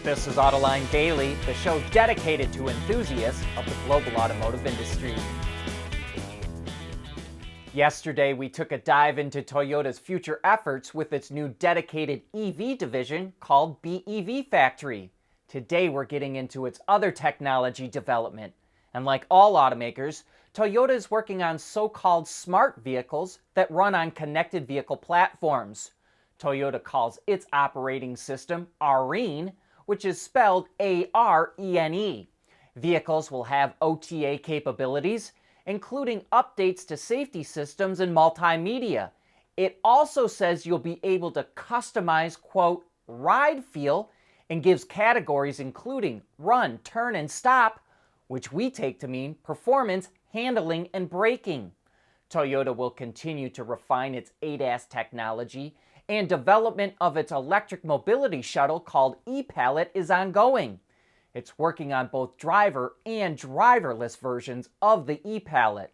This is Autoline Daily, the show dedicated to enthusiasts of the global automotive industry. Yesterday, we took a dive into Toyota's future efforts with its new dedicated EV division called BEV Factory. Today, we're getting into its other technology development. And like all automakers, Toyota is working on so-called smart vehicles that run on connected vehicle platforms. Toyota calls its operating system Arene, which is spelled A-R-E-N-E. Vehicles will have OTA capabilities, including updates to safety systems and multimedia. It also says you'll be able to customize, quote, ride feel, and gives categories including run, turn, and stop, which we take to mean performance, handling, and braking. Toyota will continue to refine its ADAS technology, and development of its electric mobility shuttle called e-Pallet is ongoing. It's working on both driver and driverless versions of the e-Pallet.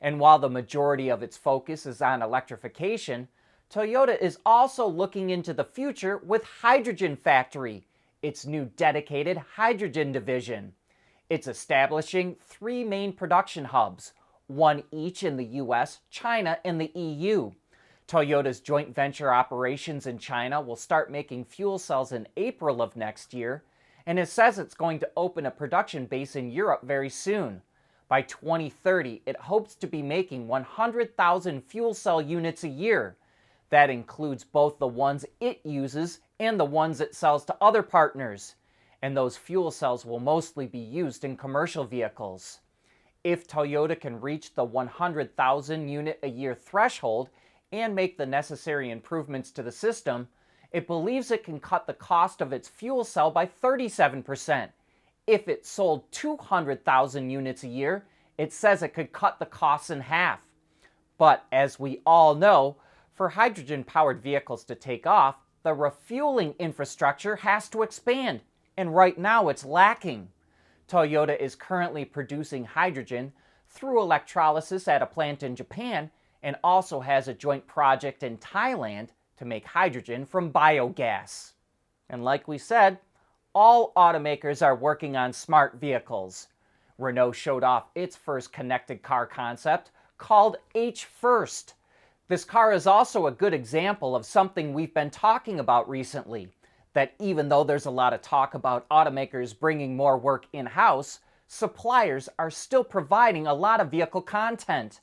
And while the majority of its focus is on electrification, Toyota is also looking into the future with Hydrogen Factory, its new dedicated hydrogen division. It's establishing 3 main production hubs, one each in the US, China, and the EU. Toyota's joint venture operations in China will start making fuel cells in April of next year, and it says it's going to open a production base in Europe very soon. By 2030, it hopes to be making 100,000 fuel cell units a year. That includes both the ones it uses and the ones it sells to other partners. And those fuel cells will mostly be used in commercial vehicles. If Toyota can reach the 100,000 unit a year threshold and make the necessary improvements to the system, it believes it can cut the cost of its fuel cell by 37%. If it sold 200,000 units a year, it says it could cut the costs in half. But as we all know, for hydrogen-powered vehicles to take off, the refueling infrastructure has to expand, and right now it's lacking. Toyota is currently producing hydrogen through electrolysis at a plant in Japan, and also has a joint project in Thailand to make hydrogen from biogas. And like we said, all automakers are working on smart vehicles. Renault showed off its first connected car concept called H First. This car is also a good example of something we've been talking about recently, that even though there's a lot of talk about automakers bringing more work in-house, suppliers are still providing a lot of vehicle content.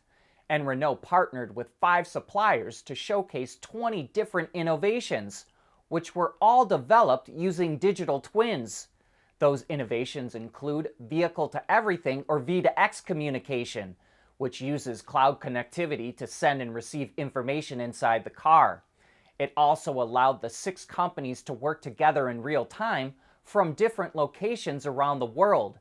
And Renault partnered with 5 suppliers to showcase 20 different innovations, which were all developed using digital twins. Those innovations include vehicle-to-everything or V2X communication, which uses cloud connectivity to send and receive information inside the car. It also allowed the 6 companies to work together in real time from different locations around the world.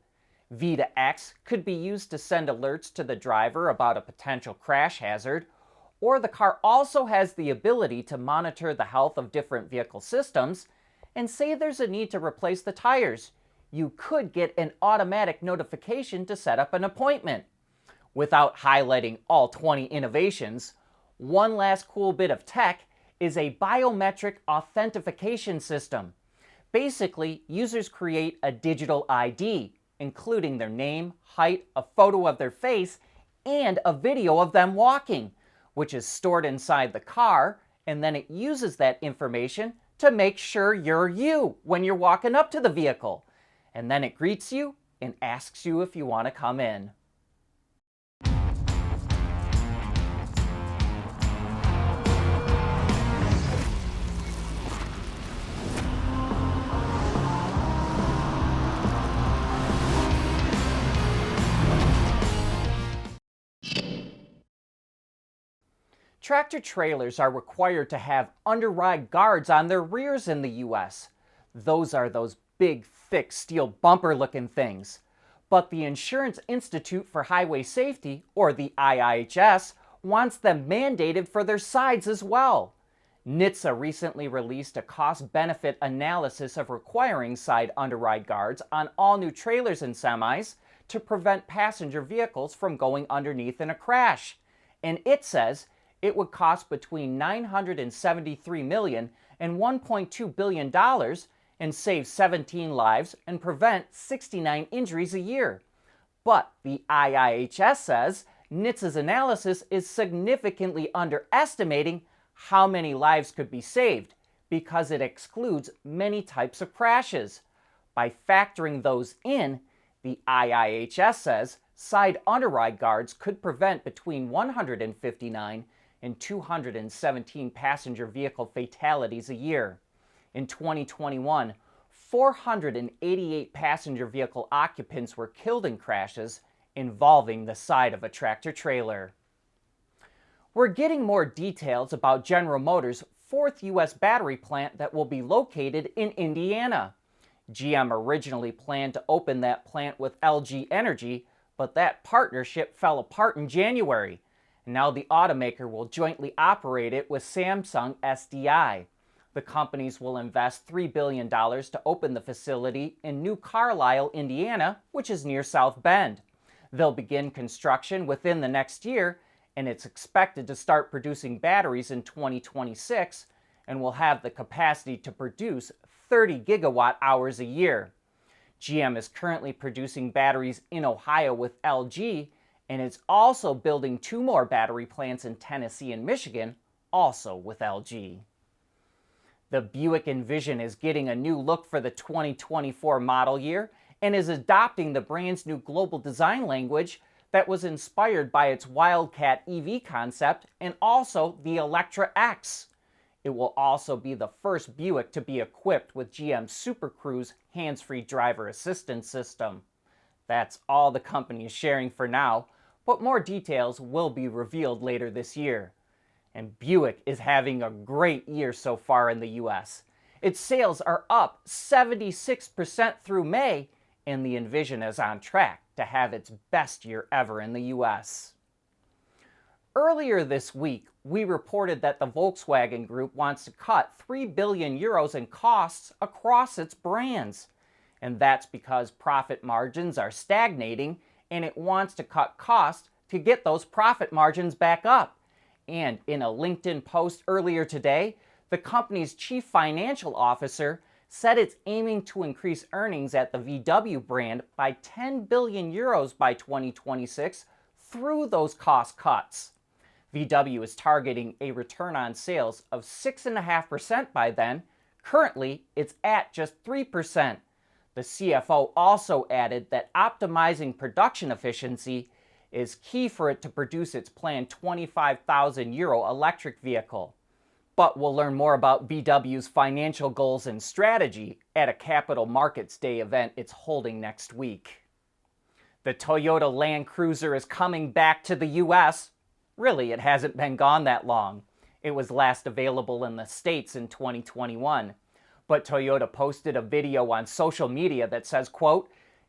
V2X could be used to send alerts to the driver about a potential crash hazard, or the car also has the ability to monitor the health of different vehicle systems, and say there's a need to replace the tires. You could get an automatic notification to set up an appointment. Without highlighting all 20 innovations, one last cool bit of tech is a biometric authentication system. Basically, users create a digital ID, including their name, height, a photo of their face, and a video of them walking, which is stored inside the car, and then it uses that information to make sure you're you when you're walking up to the vehicle. And then it greets you and asks you if you want to come in. Tractor-trailers are required to have under-ride guards on their rears in the US. Those are those big, thick steel bumper-looking things. But the Insurance Institute for Highway Safety, or the IIHS, wants them mandated for their sides as well. NHTSA recently released a cost-benefit analysis of requiring side under-ride guards on all new trailers and semis to prevent passenger vehicles from going underneath in a crash. And it says it would cost between $973 million and $1.2 billion and save 17 lives and prevent 69 injuries a year. But the IIHS says NHTSA's analysis is significantly underestimating how many lives could be saved because it excludes many types of crashes. By factoring those in, the IIHS says side underride guards could prevent between 159 and 217 passenger vehicle fatalities a year. In 2021, 488 passenger vehicle occupants were killed in crashes involving the side of a tractor-trailer. We're getting more details about General Motors' fourth U.S. battery plant that will be located in Indiana. GM originally planned to open that plant with LG Energy, but that partnership fell apart in January. Now the automaker will jointly operate it with Samsung SDI. The companies will invest $3 billion to open the facility in New Carlisle, Indiana, which is near South Bend. They'll begin construction within the next year, and it's expected to start producing batteries in 2026 and will have the capacity to produce 30 gigawatt hours a year. GM is currently producing batteries in Ohio with LG, and it's also building 2 more battery plants in Tennessee and Michigan, also with LG. The Buick Envision is getting a new look for the 2024 model year and is adopting the brand's new global design language that was inspired by its Wildcat EV concept and also the Electra X. It will also be the first Buick to be equipped with GM's Super Cruise hands-free driver assistance system. That's all the company is sharing for now, but more details will be revealed later this year. And Buick is having a great year so far in the US. Its sales are up 76% through May, and the Envision is on track to have its best year ever in the US. Earlier this week, we reported that the Volkswagen Group wants to cut 3 billion euros in costs across its brands. And that's because profit margins are stagnating, and it wants to cut costs to get those profit margins back up. And in a LinkedIn post earlier today, the company's chief financial officer said it's aiming to increase earnings at the VW brand by 10 billion euros by 2026 through those cost cuts. VW is targeting a return on sales of 6.5% by then. Currently, it's at just 3%. The CFO also added that optimizing production efficiency is key for it to produce its planned 25,000 euro electric vehicle. But we'll learn more about VW's financial goals and strategy at a Capital Markets Day event it's holding next week. The Toyota Land Cruiser is coming back to the US. Really, it hasn't been gone that long. It was last available in the States in 2021. But Toyota posted a video on social media that says, quote,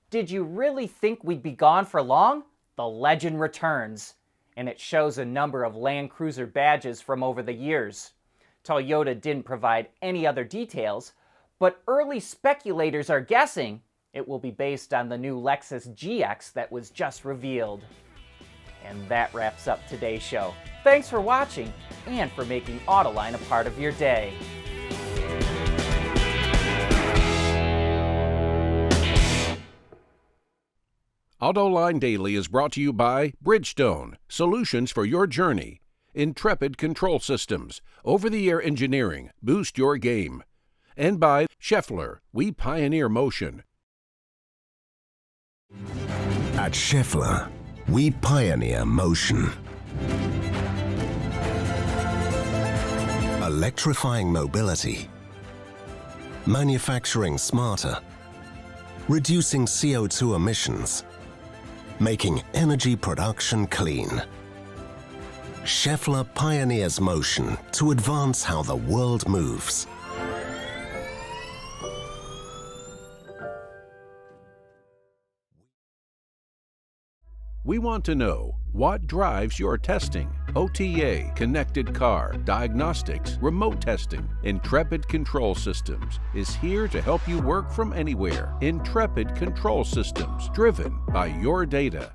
"Did you really think we'd be gone for long? The legend returns." And it shows a number of Land Cruiser badges from over the years. Toyota didn't provide any other details, but early speculators are guessing it will be based on the new Lexus GX that was just revealed. And that wraps up today's show. Thanks for watching and for making Autoline a part of your day. Autoline Daily is brought to you by Bridgestone, solutions for your journey. Intrepid Control Systems, over-the-air engineering, boost your game. And by Schaeffler, we pioneer motion. At Schaeffler, we pioneer motion. Electrifying mobility. Manufacturing smarter. Reducing CO2 emissions. Making energy production clean. Schaeffler pioneers motion to advance how the world moves. We want to know what drives your testing. OTA, connected car, diagnostics, remote testing. Intrepid Control Systems is here to help you work from anywhere. Intrepid Control Systems, driven by your data.